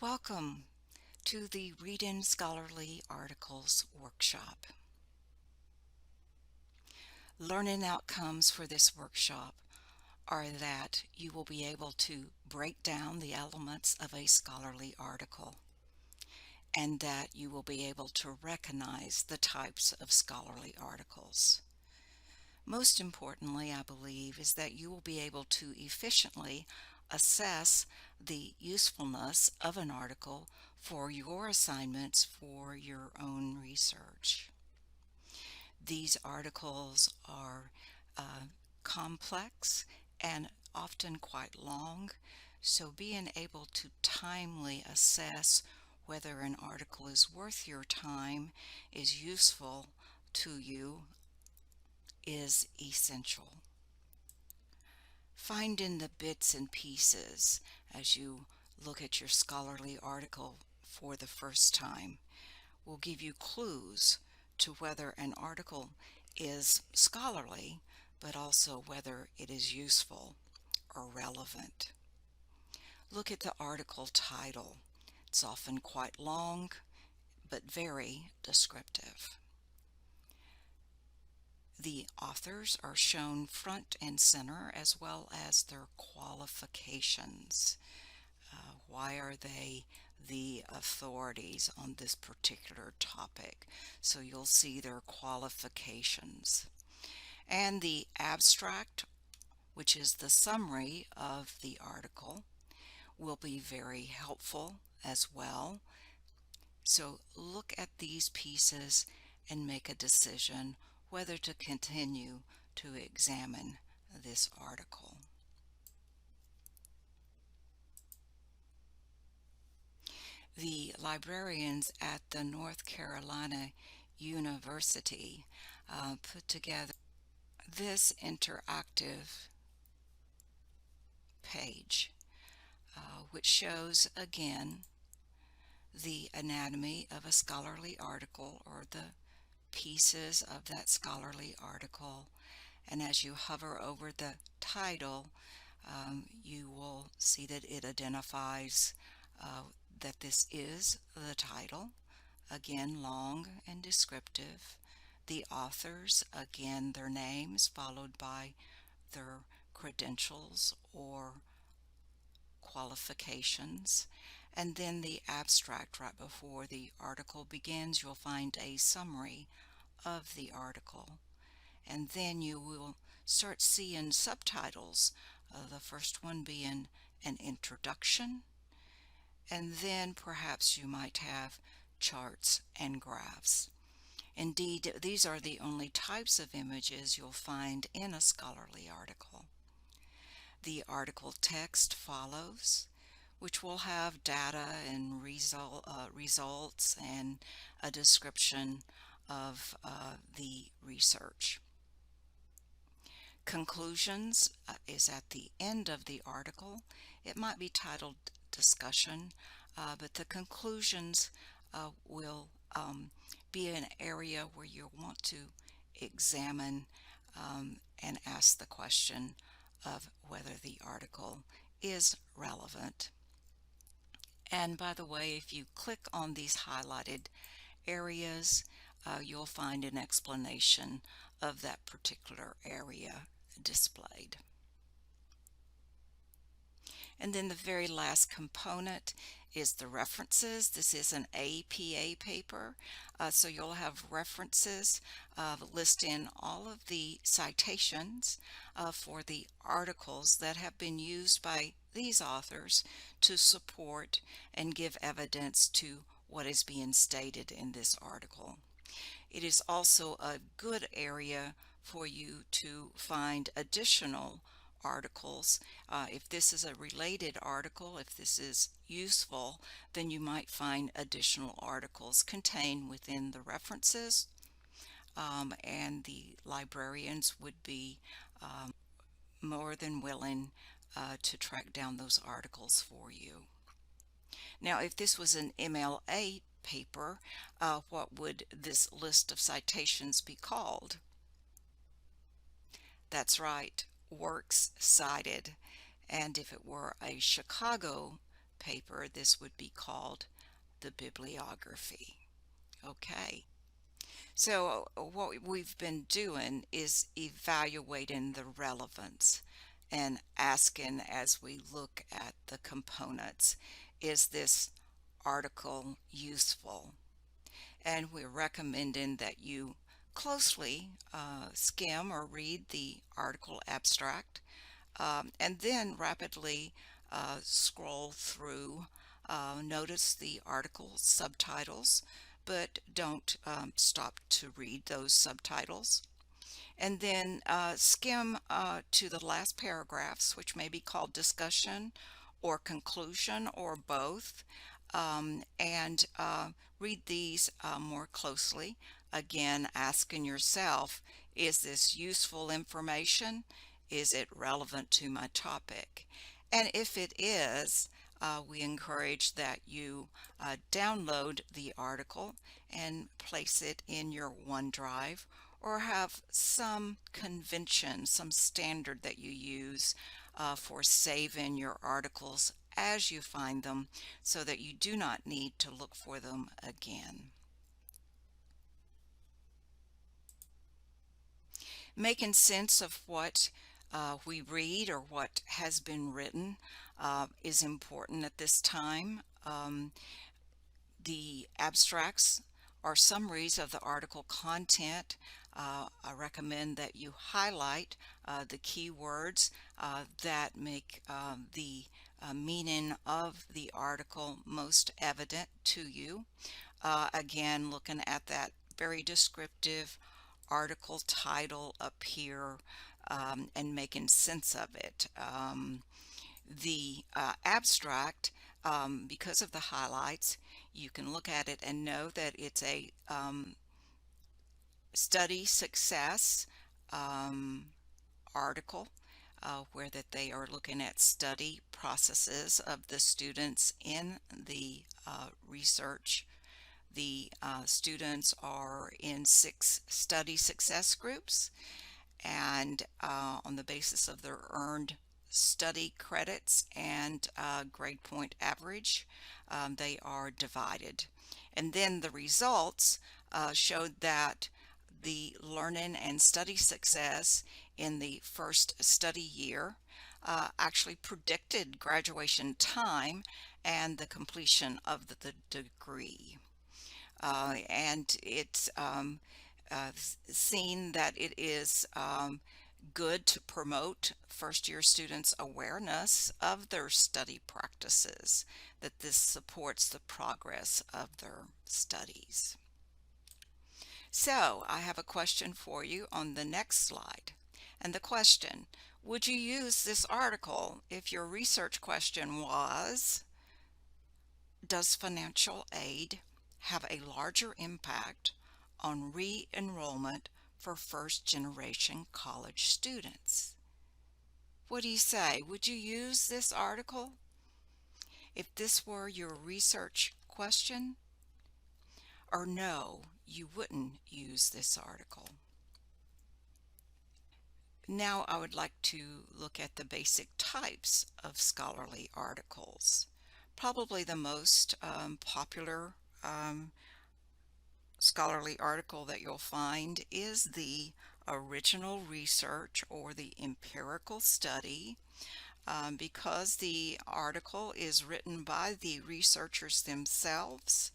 Welcome to the Read-In Scholarly Articles workshop. Learning outcomes for this workshop are that you will be able to break down the elements of a scholarly article and that you will be able to recognize the types of scholarly articles. Most importantly, I believe, is that you will be able to efficiently assess the usefulness of an article for your assignments for your own research. These articles are complex and often quite long, so being able to timely assess whether an article is worth your time, is useful to you, is essential. Finding the bits and pieces as you look at your scholarly article for the first time will give you clues to whether an article is scholarly, but also whether it is useful or relevant. Look at the article title. It's often quite long, but very descriptive. The authors are shown front and center, as well as their qualifications. Why are they the authorities on this particular topic? So you'll see their qualifications. And the abstract, which is the summary of the article, will be very helpful as well. So look at these pieces and make a decision whether to continue to examine this article. The librarians at the North Carolina University put together this interactive page, which shows again the anatomy of a scholarly article, or the pieces of that scholarly article. And as you hover over the title, you will see that it identifies that this is the title, again long and descriptive. The authors, again their names followed by their credentials or qualifications, and then the abstract right before the article begins. You'll find a summary of the article, and then you will start seeing subtitles, the first one being an introduction, and then perhaps you might have charts and graphs. Indeed, these are the only types of images you'll find in a scholarly article. The article text follows, which will have data and results and a description of the research. Conclusions is at the end of the article. It might be titled discussion, but the conclusions will be an area where you want to examine and ask the question of whether the article is relevant. And by the way, if you click on these highlighted areas, you'll find an explanation of that particular area displayed. And then the very last component is the references. This is an APA paper, so you'll have references listing all of the citations for the articles that have been used by these authors to support and give evidence to what is being stated in this article. It is also a good area for you to find additional articles. If this is a related article, if this is useful, then you might find additional articles contained within the references, and the librarians would be more than willing to track down those articles for you. Now, if this was an MLA paper, what would this list of citations be called? That's right, works cited. And if it were a Chicago paper, this would be called the bibliography. Okay. So what we've been doing is evaluating the relevance and asking as we look at the components, is this article useful? And we're recommending that you closely skim or read the article abstract, and then rapidly scroll through. Notice the article subtitles, but don't stop to read those subtitles. And then skim to the last paragraphs, which may be called discussion or conclusion or both, and read these more closely. Again, asking yourself, is this useful information? Is it relevant to my topic? And if it is, we encourage that you download the article and place it in your OneDrive, or have some convention, some standard that you use for saving your articles as you find them, so that you do not need to look for them again. Making sense of what we read or what has been written is important at this time. The abstracts are summaries of the article content. I recommend that you highlight the keywords that make the meaning of the article most evident to you. Again, looking at that very descriptive article title up here, and making sense of it. The abstract, because of the highlights, you can look at it and know that it's a study success article, where that they are looking at study processes of the students in the research. The students are in 6 study success groups, and on the basis of their earned study credits and grade point average, they are divided. And then the results showed that the learning and study success in the first study year actually predicted graduation time and the completion of the degree. And it's seen that it is good to promote first-year students' awareness of their study practices, that this supports the progress of their studies. So I have a question for you on the next slide. And the question, would you use this article if your research question was, does financial aid have a larger impact on re-enrollment for first-generation college students? What do you say? Would you use this article if this were your research question? Or no, you wouldn't use this article? Now I would like to look at the basic types of scholarly articles. Probably the most popular scholarly article that you'll find is the original research or the empirical study, because the article is written by the researchers themselves.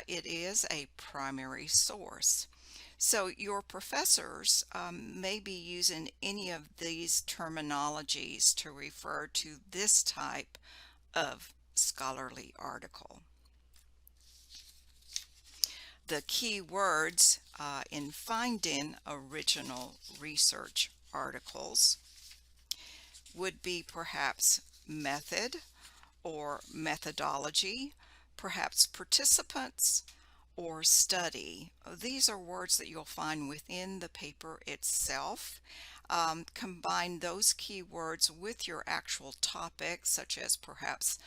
It is a primary source. So your professors may be using any of these terminologies to refer to this type of scholarly article. The key words in finding original research articles would be perhaps method or methodology, perhaps participants, or study. These are words that you'll find within the paper itself. Combine those keywords with your actual topic, such as perhaps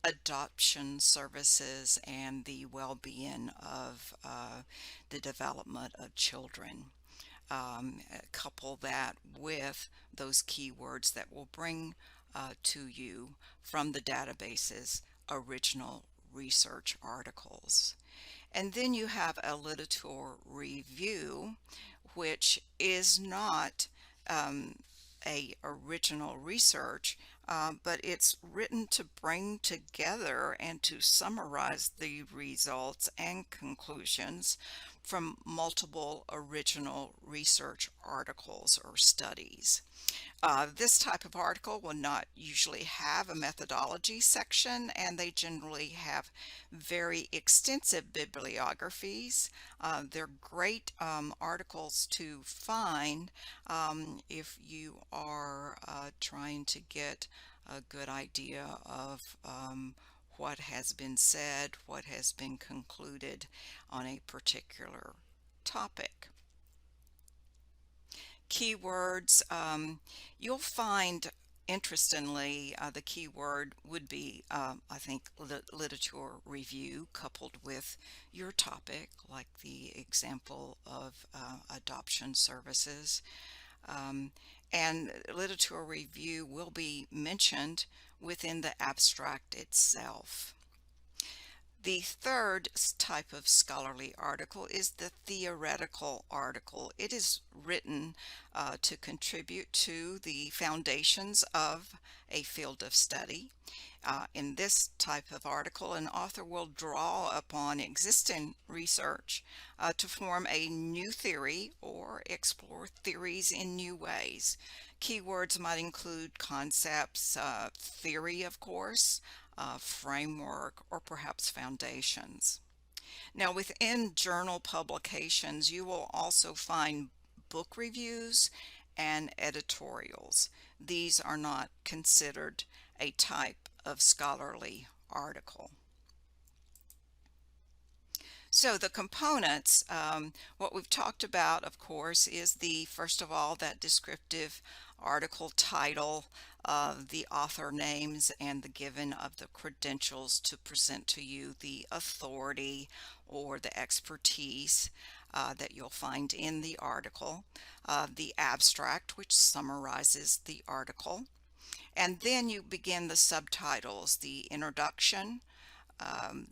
adoption services and the well-being of the development of children. Couple that with those keywords that will bring to you from the databases original research articles. And then you have a literature review, which is not um, a original research, but it's written to bring together and to summarize the results and conclusions from multiple original research articles or studies. This type of article will not usually have a methodology section, and they generally have very extensive bibliographies. They're great articles to find if you are trying to get a good idea of what has been said, what has been concluded on a particular topic. Keywords, you'll find, interestingly, the keyword would be, I think, literature review coupled with your topic, like the example of adoption services. Um, and literature review will be mentioned within the abstract itself. The third type of scholarly article is the theoretical article. It is written to contribute to the foundations of a field of study. In this type of article, an author will draw upon existing research to form a new theory or explore theories in new ways. Keywords might include concepts, theory, of course, framework, or perhaps foundations. Now, within journal publications, you will also find book reviews and editorials. These are not considered a type of scholarly article. So the components, what we've talked about, of course, is the first of all that descriptive article title, the author names, and the given of the credentials to present to you the authority or the expertise that you'll find in the article, the abstract, which summarizes the article, and then you begin the subtitles, the introduction,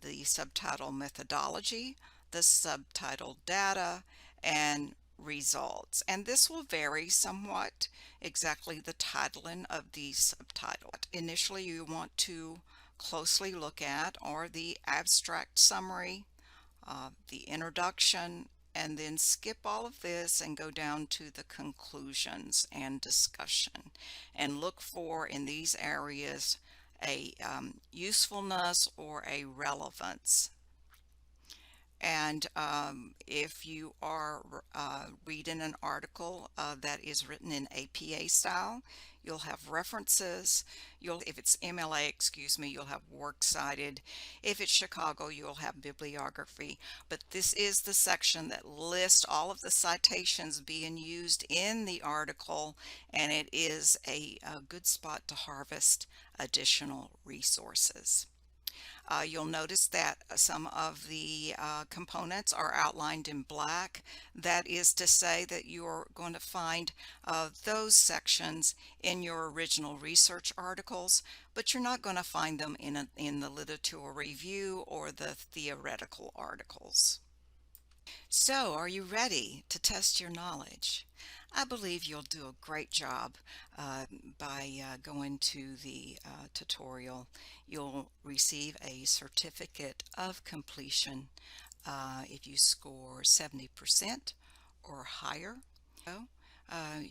the subtitle methodology, the subtitle data, and results. And this will vary somewhat, exactly the titling of the subtitle. Initially, you want to closely look at are the abstract summary, the introduction, and then skip all of this and go down to the conclusions and discussion, and look for in these areas a usefulness or a relevance. And if you are reading an article that is written in APA style, you'll have references. If it's MLA, excuse me, you'll have works cited. If it's Chicago, you'll have bibliography. But this is the section that lists all of the citations being used in the article, and it is a good spot to harvest additional resources. You'll notice that some of the components are outlined in black. That is to say that you're going to find those sections in your original research articles, but you're not going to find them in the literature review or the theoretical articles. So, are you ready to test your knowledge? I believe you'll do a great job by going to the tutorial. You'll receive a certificate of completion if you score 70% or higher. So,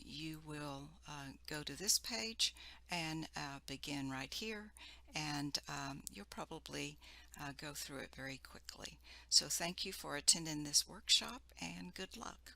you will go to this page and begin right here, and you'll probably go through it very quickly. So thank you for attending this workshop, and good luck.